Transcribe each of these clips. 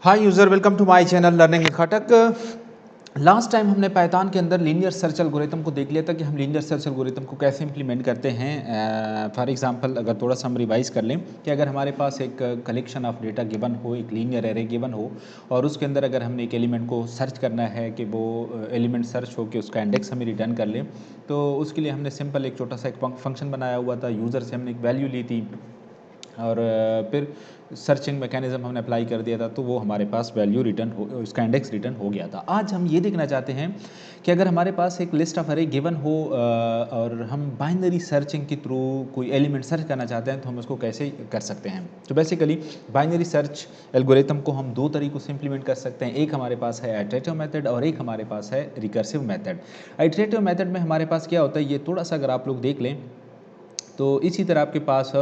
Hi user, welcome to my channel learning with Khatak. Last time हमने Python के अंदर linear search algorithm को देख लिया था कि हम लीनियर सर्च एल्गोरिथम को कैसे इंप्लीमेंट करते हैं। फॉर एग्जांपल अगर थोड़ा सा हम रिवाइज कर लें कि अगर हमारे पास एक कलेक्शन ऑफ डेटा गिवन हो, एक लीनियर एरे गिवन हो और उसके अंदर अगर हमने एक एलिमेंट को सर्च करना है कि वो एलिमेंट सर्च हो कि उसका इंडेक्स हमें रिटर्न कर लें, तो उसके लिए हमने सिंपल एक छोटा सा एक फंक्शन बनाया हुआ था। यूज़र से हमने एक वैल्यू ली थी और फिर सर्चिंग मैकेनिज्म हमने अप्लाई कर दिया था, तो वो हमारे पास वैल्यू रिटर्न हो, उसका इंडेक्स रिटर्न हो गया था। आज हम ये देखना चाहते हैं कि अगर हमारे पास एक लिस्ट ऑफ अरे गिवन हो और हम बाइनरी सर्चिंग के थ्रू कोई एलिमेंट सर्च करना चाहते हैं तो हम उसको कैसे कर सकते हैं। तो बेसिकली बाइनरी सर्च एल्गोरिथम को हम दो तरीक़ों से इंप्लीमेंट कर सकते हैं। एक हमारे पास है आइटरेटिव मेथड और एक हमारे पास है रिकर्सिव मेथड। आइटरेटिव मेथड में हमारे पास क्या होता है, ये थोड़ा सा अगर आप लोग देख लें तो इसी तरह आपके पास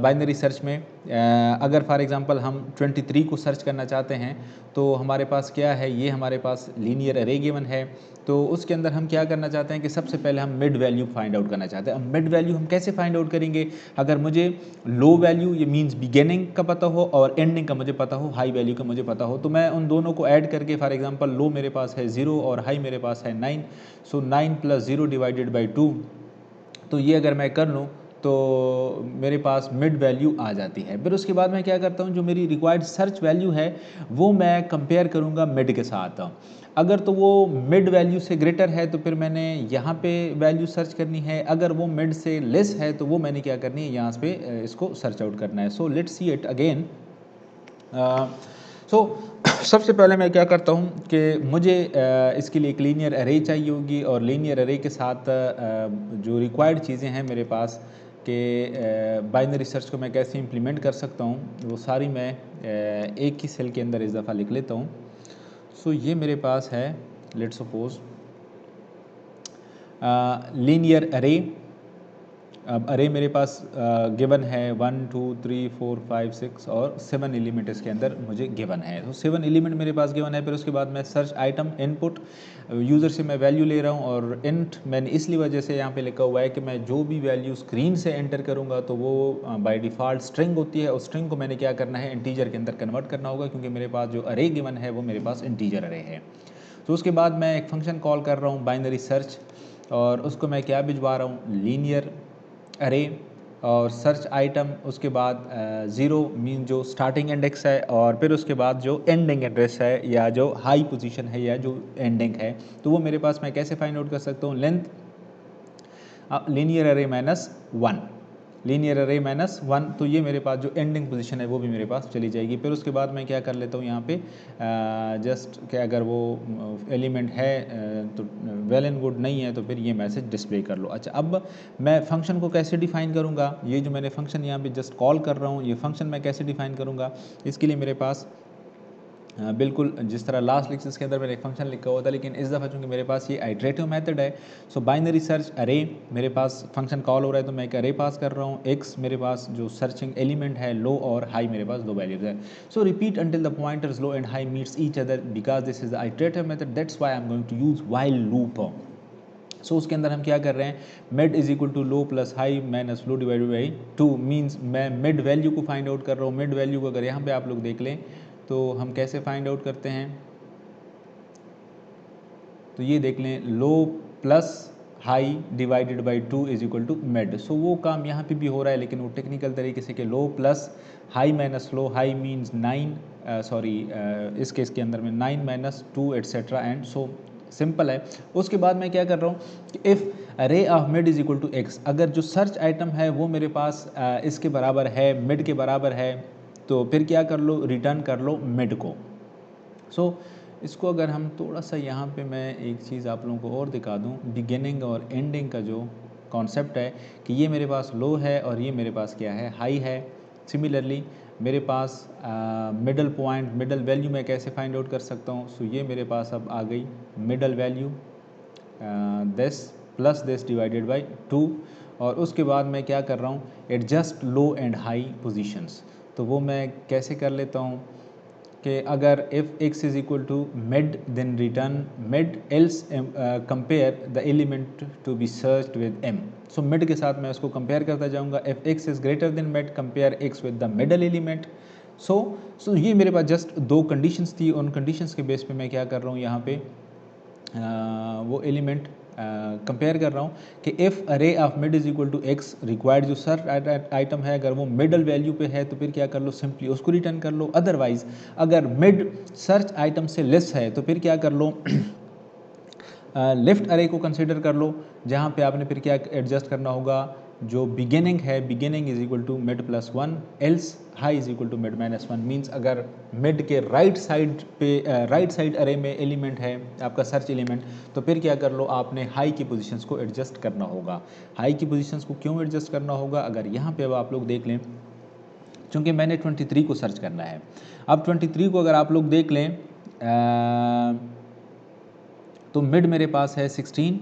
बाइनरी सर्च में अगर फॉर एग्जांपल हम 23 को सर्च करना चाहते हैं तो हमारे पास क्या है, ये हमारे पास लीनियर अरे गिवन है। तो उसके अंदर हम क्या करना चाहते हैं कि सबसे पहले हम मिड वैल्यू फाइंड आउट करना चाहते हैं। अब मिड वैल्यू हम कैसे फाइंड आउट करेंगे, अगर मुझे लो वैल्यू ये मींस बिगिनिंग का पता हो और एंडिंग का मुझे पता हो, हाई वैल्यू का मुझे पता हो, तो मैं उन दोनों को ऐड करके फॉर एग्जांपल लो मेरे पास है 0 और हाई मेरे पास है 9, सो 9 + 0 / 2, तो ये अगर मैं कर लूँ तो मेरे पास मिड वैल्यू आ जाती है। फिर उसके बाद मैं क्या करता हूँ, जो मेरी रिक्वायर्ड सर्च वैल्यू है वो मैं कंपेयर करूँगा मिड के साथ। अगर तो वो मिड वैल्यू से ग्रेटर है तो फिर मैंने यहाँ पे वैल्यू सर्च करनी है, अगर वो मिड से लेस है तो वो मैंने क्या करनी है, यहाँ पे इसको सर्च आउट करना है। So let's see it again. So सबसे पहले मैं क्या करता हूँ कि मुझे इसके लिए एक लीनियर अरे चाहिए होगी और लीनियर अरे के साथ जो रिक्वायर्ड चीज़ें हैं मेरे पास कि बाइनरी सर्च को मैं कैसे इंप्लीमेंट कर सकता हूँ, वो सारी मैं एक ही सेल के अंदर इस दफ़ा लिख लेता हूँ। सो ये मेरे पास है, लेट्स सपोज लीनियर अरे। अब अरे मेरे पास गिवन है 1 2 3 4 5 6 और 7 एलिमेंट इसके अंदर मुझे गिवन है। तो 7 एलिमेंट मेरे पास गिवन है। फिर उसके बाद मैं सर्च आइटम इनपुट यूज़र से मैं वैल्यू ले रहा हूँ और इंट मैंने इसलिए वजह से यहाँ पे लिखा हुआ है कि मैं जो भी वैल्यू स्क्रीन से एंटर करूँगा तो वो बाय डिफ़ॉल्ट स्ट्रिंग होती है और स्ट्रिंग को मैंने क्या करना है, इंटीजर के अंदर कन्वर्ट करना होगा, क्योंकि मेरे पास जो अरे गिवन है वो मेरे पास इंटीजर अरे है। तो उसके बाद मैं एक फंक्शन कॉल कर रहा हूँ बाइनरी सर्च और उसको मैं क्या भिजवा रहा हूँ, लीनियर अरे और सर्च आइटम, उसके बाद 0 मीन जो स्टार्टिंग इंडेक्स है और फिर उसके बाद जो एंडिंग एड्रेस है या जो हाई पोजीशन है या जो एंडिंग है, तो वो मेरे पास मैं कैसे फाइंड आउट कर सकता हूँ, length linear array -1, linear array -1, तो ये मेरे पास जो एंडिंग पोजीशन है वो भी मेरे पास चली जाएगी। फिर उसके बाद मैं क्या कर लेता हूँ यहाँ पे जस्ट कि अगर वो एलिमेंट है तो वेल एंड गुड, नहीं है तो फिर ये मैसेज डिस्प्ले कर लो। अच्छा, अब मैं फंक्शन को कैसे डिफ़ाइन करूँगा, ये जो मैंने फंक्शन यहाँ पे जस्ट कॉल कर रहा हूँ, ये फंक्शन मैं कैसे डिफ़ाइन करूँगा, इसके लिए मेरे पास बिल्कुल जिस तरह लास्ट लेक्चर्स के अंदर मैंने एक फंक्शन लिखा हुआ था, लेकिन इस दफ़ा चूँकि मेरे पास ये आइटरेटिव मेथड है, सो बाइनरी सर्च अरे मेरे पास फंक्शन कॉल हो रहा है तो मैं एक अरे पास कर रहा हूँ। एक्स मेरे पास जो सर्चिंग एलिमेंट है, लो और हाई मेरे पास दो वैल्यूज है। So repeat until the pointers low and high meets each other because this is the iterative method, that's why I am going to use while loop. So उसके अंदर हम क्या कर रहे हैं, mid is equal to low plus high minus low divided by 2, means मैं mid value को find out कर रहा हूँ। मिड वैल्यू को अगर यहाँ पे आप लोग देख लें तो हम कैसे फाइंड आउट करते हैं, तो ये देख लें, low plus high divided by 2 is equal to mid. So वो काम यहाँ पे भी हो रहा है, लेकिन वो टेक्निकल तरीके से कि लो प्लस हाई माइनस लो, हाई मीन्स 9 सॉरी इस केस के अंदर में 9 - 2 एट्सेट्रा एंड सो सिंपल है। उसके बाद मैं क्या कर रहा हूँ कि if array of mid is equal to x, अगर जो सर्च आइटम है वो मेरे पास इसके बराबर है, मिड के बराबर है, तो फिर क्या कर लो, रिटर्न कर लो मिड को। सो इसको अगर हम थोड़ा सा यहाँ पे मैं एक चीज़ आप लोगों को और दिखा दूँ, बिगिनिंग और एंडिंग का जो कॉन्सेप्ट है कि ये मेरे पास लो है और ये मेरे पास क्या है, हाई है। सिमिलरली मेरे पास मिडल पॉइंट, मिडल वैल्यू मैं कैसे फाइंड आउट कर सकता हूँ, सो ये मेरे पास अब आ गई middle value this plus this divided by 2, और उसके बाद मैं क्या कर रहा हूँ, adjust low and high positions. तो वो मैं कैसे कर लेता हूँ कि अगर if x is equal to mid then return mid, else compare the element to be searched with m। So mid के साथ मैं उसको कंपेयर करता जाऊंगा। If x is greater than mid, compare x with the middle element, सो ये मेरे पास just दो कंडीशंस थी, उन कंडीशंस के बेस पे मैं क्या कर रहा हूँ यहाँ पे वो एलिमेंट कंपेयर कर रहा हूँ कि if array of mid is equal to x required जो सर्च आइटम है अगर वो मिडल वैल्यू पे है तो फिर क्या कर लो, सिंपली उसको रिटर्न कर लो। अदरवाइज अगर मिड सर्च आइटम से लेस है तो फिर क्या कर लो, लेफ्ट अरे को कंसिडर कर लो, जहाँ पे आपने फिर क्या एडजस्ट करना होगा, जो बिगिनिंग है beginning is equal to mid plus one, else high is equal to mid minus one. Means अगर मिड के राइट साइड पे राइट साइड अरे में एलिमेंट है आपका सर्च एलिमेंट, तो फिर क्या कर लो, आपने हाई की पोजीशंस को एडजस्ट करना होगा। हाई की पोजीशंस को क्यों एडजस्ट करना होगा, अगर यहाँ पे अब आप लोग देख लें, चूँकि मैंने 23 को सर्च करना है, अब 23 को अगर आप लोग देख लें तो मिड मेरे पास है 16,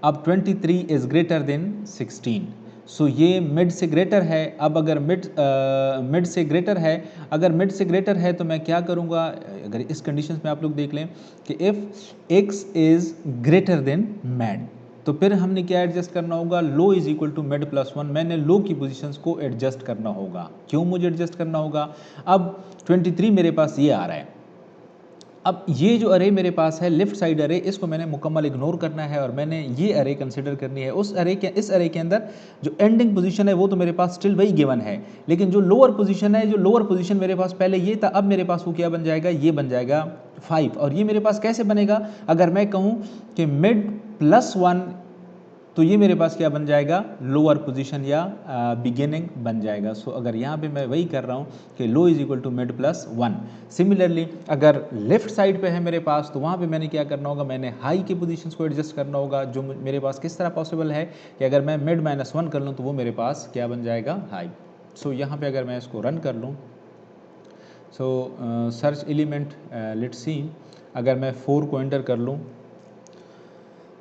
अब 23 इज़ ग्रेटर देन 16, सो ये मिड से ग्रेटर है। अब अगर मिड से ग्रेटर है, अगर मिड से ग्रेटर है तो मैं क्या करूँगा, अगर इस कंडीशंस में आप लोग देख लें कि if X is greater than mid, तो फिर हमने क्या एडजस्ट करना होगा, low is equal to mid plus one, मैंने लो की पोजीशंस को एडजस्ट करना होगा। क्यों मुझे एडजस्ट करना होगा, अब 23 मेरे पास ये आ रहा है, अब ये जो अरे मेरे पास है लेफ्ट साइड अरे, इसको मैंने मुकम्मल इग्नोर करना है और मैंने ये अरे कंसिडर करनी है। उस अरे के इस अरे के अंदर जो एंडिंग पोजीशन है वो तो मेरे पास स्टिल वही गिवन है, लेकिन जो लोअर पोजीशन है, जो लोअर पोजीशन मेरे पास पहले ये था, अब मेरे पास वो क्या बन जाएगा, ये बन जाएगा 5। और ये मेरे पास कैसे बनेगा, अगर मैं कहूँ कि मिड प्लस वन, तो ये मेरे पास क्या बन जाएगा, लोअर पोजीशन या बिगिनिंग बन जाएगा। सो अगर यहाँ पे मैं वही कर रहा हूँ कि low is equal to mid plus one. Similarly अगर लेफ्ट साइड पे है मेरे पास, तो वहाँ पे मैंने क्या करना होगा, मैंने हाई की पोजीशंस को एडजस्ट करना होगा, जो मेरे पास किस तरह पॉसिबल है कि अगर मैं मिड माइनस वन कर लूँ तो वो मेरे पास क्या बन जाएगा, हाई। सो यहाँ पर अगर मैं इसको रन कर लूँ, सो सर्च एलिमेंट लेट्स सी, अगर मैं 4 को एंटर कर लूँ,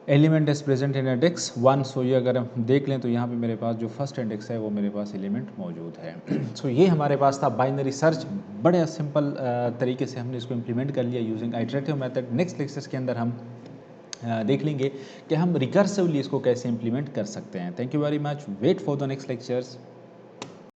element is present in index 1, सो ये अगर हम देख लें तो यहाँ पे मेरे पास जो फर्स्ट इंडेक्स है वो मेरे पास एलिमेंट मौजूद है। सो ये हमारे पास था बाइनरी सर्च, बड़े सिंपल तरीके से हमने इसको इम्प्लीमेंट कर लिया using iterative method. Next lectures के अंदर हम देख लेंगे कि हम रिकर्सिवली इसको कैसे इम्प्लीमेंट कर सकते हैं। Thank you very much, wait for the next lectures.